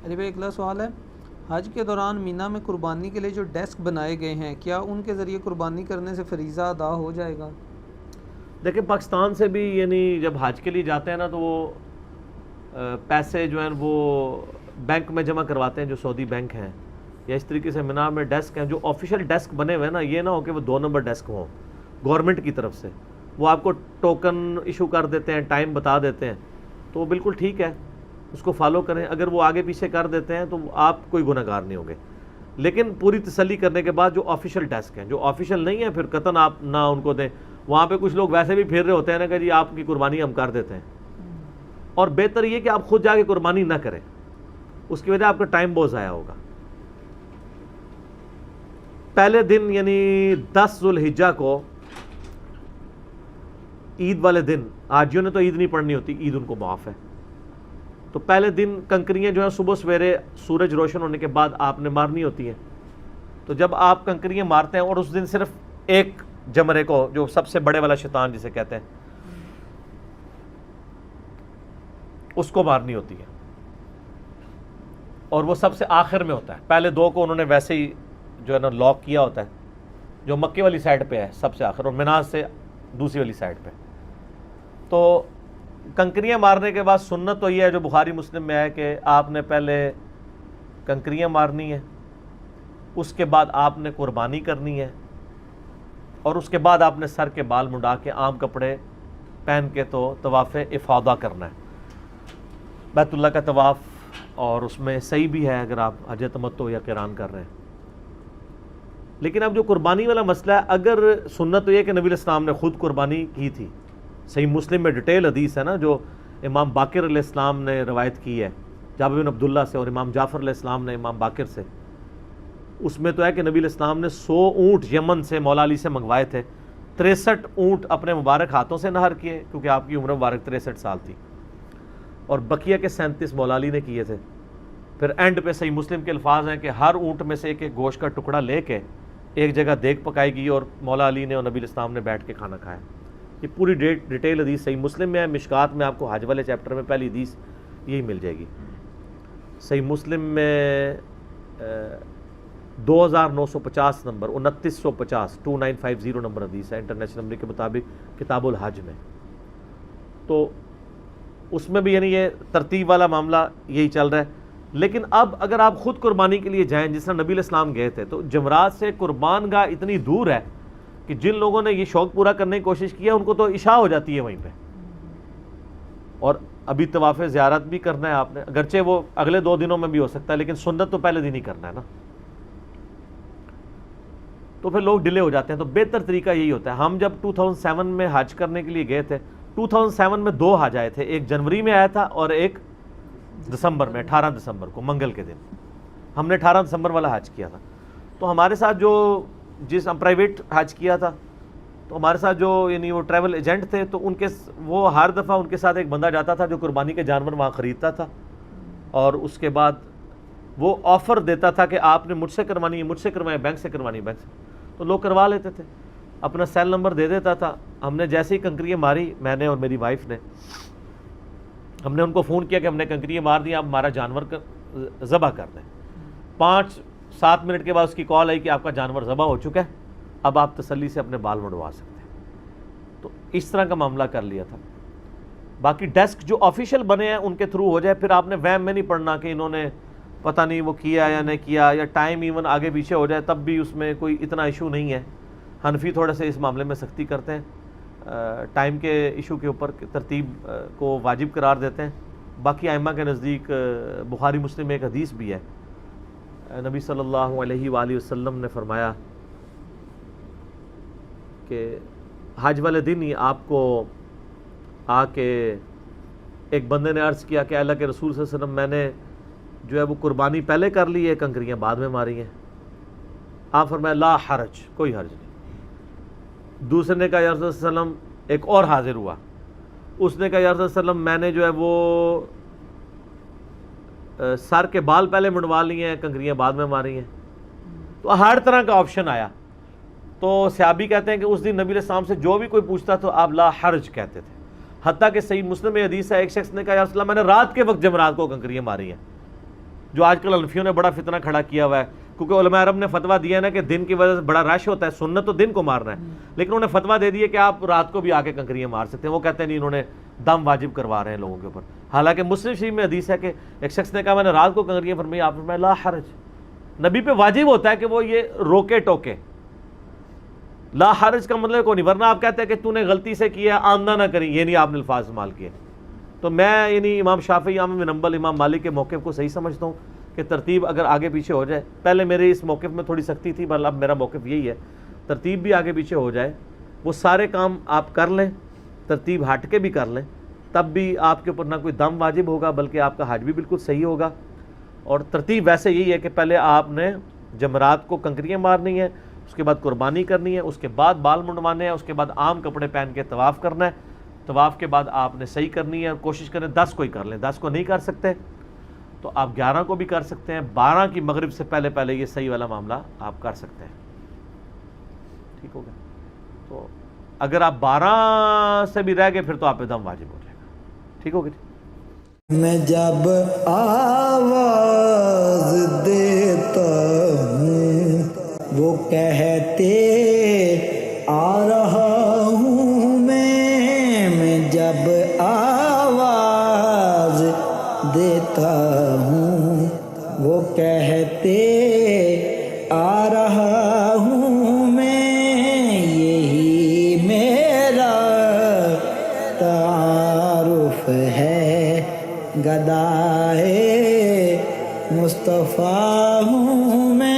علی بھائی اگلا سوال ہے، حج کے دوران مینا میں قربانی کے لیے جو ڈیسک بنائے گئے ہیں کیا ان کے ذریعے قربانی کرنے سے فریضہ ادا ہو جائے گا؟ دیکھیں پاکستان سے بھی یعنی جب حج کے لیے جاتے ہیں نا تو وہ پیسے جو ہیں وہ بینک میں جمع کرواتے ہیں جو سعودی بینک ہیں، یا اس طریقے سے مینا میں ڈیسک ہیں جو آفیشیل ڈیسک بنے ہوئے ہیں نا، یہ نہ ہو کہ وہ 2 نمبر ڈیسک ہوں گورنمنٹ کی طرف سے، وہ آپ کو ٹوکن ایشو کر دیتے ہیں، ٹائم بتا دیتے ہیں، تو وہ بالکل ٹھیک ہے، اس کو فالو کریں۔ اگر وہ آگے پیچھے کر دیتے ہیں تو آپ کوئی گناہ گار نہیں ہوں گے، لیکن پوری تسلی کرنے کے بعد جو آفیشیل ڈیسک ہیں، جو آفیشیل نہیں ہیں پھر قطعاً آپ نہ ان کو دیں۔ وہاں پہ کچھ لوگ ویسے بھی پھر رہے ہوتے ہیں نا کہ جی آپ کی قربانی ہم کر دیتے ہیں، اور بہتر یہ کہ آپ خود جا کے قربانی نہ کریں، اس کی وجہ آپ کا ٹائم بہت ضائع ہوگا۔ پہلے دن یعنی 10 ذوالحجہ کو عید والے دن، حاجیوں نے تو عید نہیں پڑھنی ہوتی، عید ان کو معاف ہے، تو پہلے دن کنکریاں جو ہیں صبح سویرے سورج روشن ہونے کے بعد آپ نے مارنی ہوتی ہیں۔ تو جب آپ کنکریاں مارتے ہیں اور اس دن صرف ایک جمرے کو، جو سب سے بڑے والا شیطان جسے کہتے ہیں، اس کو مارنی ہوتی ہے، اور وہ سب سے آخر میں ہوتا ہے۔ پہلے 2 کو انہوں نے ویسے ہی جو ہے نا لاک کیا ہوتا ہے، جو مکے والی سائڈ پہ ہے سب سے آخر، اور مینا سے دوسری والی سائڈ پہ۔ تو کنکریاں مارنے کے بعد سنت تو یہ ہے جو بخاری مسلم میں ہے کہ آپ نے پہلے کنکریاں مارنی ہے، اس کے بعد آپ نے قربانی کرنی ہے، اور اس کے بعد آپ نے سر کے بال منڈا کے عام کپڑے پہن کے تو طواف افاضہ کرنا ہے، بیت اللہ کا طواف، اور اس میں صحیح بھی ہے اگر آپ حج تمتع یا قران کر رہے ہیں۔ لیکن اب جو قربانی والا مسئلہ ہے، اگر سنت تو یہ کہ نبی علیہ السلام نے خود قربانی کی تھی، صحیح مسلم میں ڈیٹیل حدیث ہے نا جو امام باقر علیہ السلام نے روایت کی ہے جابر بن عبداللہ سے، اور امام جعفر علیہ السلام نے امام باقر سے، اس میں تو ہے کہ نبی علیہ السلام نے 100 اونٹ یمن سے مولا علی سے منگوائے تھے، 63 اونٹ اپنے مبارک ہاتھوں سے نہر کیے کیونکہ آپ کی عمر مبارک 63 سال تھی، اور بقیہ کے 37 مولا علی نے کیے تھے۔ پھر اینڈ پہ صحیح مسلم کے الفاظ ہیں کہ ہر اونٹ میں سے ایک گوشت کا ٹکڑا لے کے ایک جگہ دیگ پکائی گئی، اور مولا علی نے اور نبی علیہ السلام نے بیٹھ کے کھانا کھایا۔ یہ پوری ڈیٹیل حدیث صحیح مسلم میں ہے، مشکات میں آپ کو حج والے چیپٹر میں پہلی حدیث یہی مل جائے گی۔ صحیح مسلم میں 2950 نمبر، 2950 2950 نمبر حدیث ہے انٹرنیشنل نمبر کے مطابق کتاب الحج میں۔ تو اس میں بھی یعنی یہ ترتیب والا معاملہ یہی چل رہا ہے۔ لیکن اب اگر آپ خود قربانی کے لیے جائیں، جس طرح نبی علیہ السلام گئے تھے، تو جمرات سے قربان گاہ اتنی دور ہے کہ جن لوگوں نے یہ شوق پورا کرنے کی کوشش کیا ان کو تو عشاء ہو جاتی ہے وہیں پہ، اور ابھی طواف زیارت بھی کرنا ہے آپ نے، اگرچہ وہ اگلے 2 دنوں میں بھی ہو سکتا ہے، لیکن سنت تو پہلے دن ہی کرنا ہے نا، تو پھر لوگ ڈیلے ہو جاتے ہیں۔ تو بہتر طریقہ یہی ہوتا ہے۔ ہم جب 2007 میں حج کرنے کے لیے گئے تھے، 2007 میں 2 حج آئے تھے، ایک جنوری میں آیا تھا اور ایک دسمبر میں، 18 دسمبر کو منگل کے دن ہم نے 18 دسمبر والا حج کیا تھا۔ تو ہمارے ساتھ جس ہم پرائیویٹ حج کیا تھا، تو ہمارے ساتھ جو یعنی وہ ٹریول ایجنٹ تھے، تو وہ ہر دفعہ ان کے ساتھ ایک بندہ جاتا تھا جو قربانی کے جانور وہاں خریدتا تھا، اور اس کے بعد وہ آفر دیتا تھا کہ آپ نے مجھ سے کروانی ہے، مجھ سے کروائیں، بینک سے کروانی ہے، بینک سے، تو لوگ کروا لیتے تھے، اپنا سیل نمبر دے دیتا تھا۔ ہم نے جیسے ہی کنکریاں ماری، میں نے اور میری وائف نے، ہم نے ان کو فون کیا کہ ہم نے کنکریاں مار دی، آپ ہمارا جانور ذبح کر دیں۔ 5-7 منٹ کے بعد اس کی کال آئی کہ آپ کا جانور ذبح ہو چکا ہے، اب آپ تسلی سے اپنے بال منڈوا سکتے ہیں۔ تو اس طرح کا معاملہ کر لیا تھا۔ باقی ڈیسک جو آفیشیل بنے ہیں ان کے تھرو ہو جائے، پھر آپ نے وہم میں نہیں پڑھنا کہ انہوں نے پتہ نہیں وہ کیا یا نہیں کیا، یا ٹائم ایون آگے پیچھے ہو جائے تب بھی اس میں کوئی اتنا ایشو نہیں ہے۔ حنفی تھوڑے سے اس معاملے میں سختی کرتے ہیں، ٹائم کے ایشو کے اوپر ترتیب کو واجب قرار دیتے ہیں۔ باقی ائمہ کے نزدیک بخاری مسلم میں ایک حدیث بھی ہے، نبی صلی اللہ علیہ وآلہ وسلم نے فرمایا کہ حج والے دن ہی آپ کو آ کے ایک بندے نے عرض کیا کہ اللہ کے رسول صلی اللہ علیہ وسلم، میں نے جو ہے وہ قربانی پہلے کر لی ہے، کنکریاں بعد میں ماری ہیں۔ آپ فرمایا لا حرج، کوئی حرج نہیں۔ دوسرے نے کہا یا رسول اللہ علیہ وسلم، ایک اور حاضر ہوا، اس نے کہا یا رسول اللہ علیہ وسلم، میں نے جو ہے وہ سر کے بال پہلے منڈوا لیے ہیں، کنکریاں بعد میں ماری ہیں۔ تو ہر طرح کا آپشن آیا۔ تو صحابی کہتے ہیں کہ اس دن نبی علیہ السلام سے جو بھی کوئی پوچھتا تو آپ لا حرج کہتے تھے، حتیٰ کہ صحیح مسلم میں حدیث ہے، ایک شخص نے کہا یا رسول اللہ، میں نے رات کے وقت جمرات کو کنکریاں ماری ہیں، جو آج کل حنفیوں نے بڑا فتنہ کھڑا کیا ہوا ہے، کیونکہ علماء عرب نے فتویٰ دیا ہے نا کہ دن کی وجہ سے بڑا رش ہوتا ہے، سنت تو دن کو مارنا ہے، لیکن انہوں نے فتویٰ دے دیا کہ آپ رات کو بھی آ کے کنکریاں مار سکتے ہیں. وہ کہتے ہیں نہیں، انہوں نے دم واجب کروا رہے ہیں لوگوں کے اوپر. حالانکہ مسلم شریف میں حدیث ہے کہ ایک شخص نے کہا میں نے رات کو کنکریاں فرمائی، آپ نے فرمایا لا حرج. نبی پہ واجب ہوتا ہے کہ وہ یہ روکے ٹوکے. لا حرج کا مطلب کوئی نہیں، ورنہ آپ کہتے ہیں کہ تو نے غلطی سے کیا، آمدہ نہ کریں، یہ نہیں آپ نے الفاظ استعمال کیے. تو میں یعنی امام شافعی، امام بن حنبل، امام مالک کے موقف کو صحیح سمجھتا ہوں کہ ترتیب اگر آگے پیچھے ہو جائے، پہلے میرے اس موقف میں تھوڑی سختی تھی، بل اب میرا موقف یہی ہے، ترتیب بھی آگے پیچھے ہو جائے، وہ سارے کام آپ کر لیں، ترتیب ہٹ کے بھی کر لیں، تب بھی آپ کے اوپر نہ کوئی دم واجب ہوگا، بلکہ آپ کا حج بھی بالکل صحیح ہوگا. اور ترتیب ویسے یہی ہے کہ پہلے آپ نے جمرات کو کنکریاں مارنی ہے، اس کے بعد قربانی کرنی ہے، اس کے بعد بال منڈوانے ہیں، اس کے بعد عام کپڑے پہن کے طواف کرنا ہے. طواف کے بعد آپ نے صحیح کرنی ہے، کوشش کریں 10 کو ہی کر لیں. 10 کو نہیں کر سکتے تو آپ 11 کو بھی کر سکتے ہیں. 12 کی مغرب سے پہلے پہلے یہ صحیح والا معاملہ آپ کر سکتے ہیں. ٹھیک ہو گیا؟ تو اگر آپ 12 سے بھی رہ گئے پھر تو آپ پہ دم واجب ہو جائے گا. ٹھیک ہو گیا؟ میں جب آواز دیتا ہوں وہ کہتے آ رہا ہوں میں جب آواز دیتا ہوں وہ کہتے آ رہا ہوں میں، یہی میرا تعارف ہے، گدائے مصطفیٰ ہوں میں.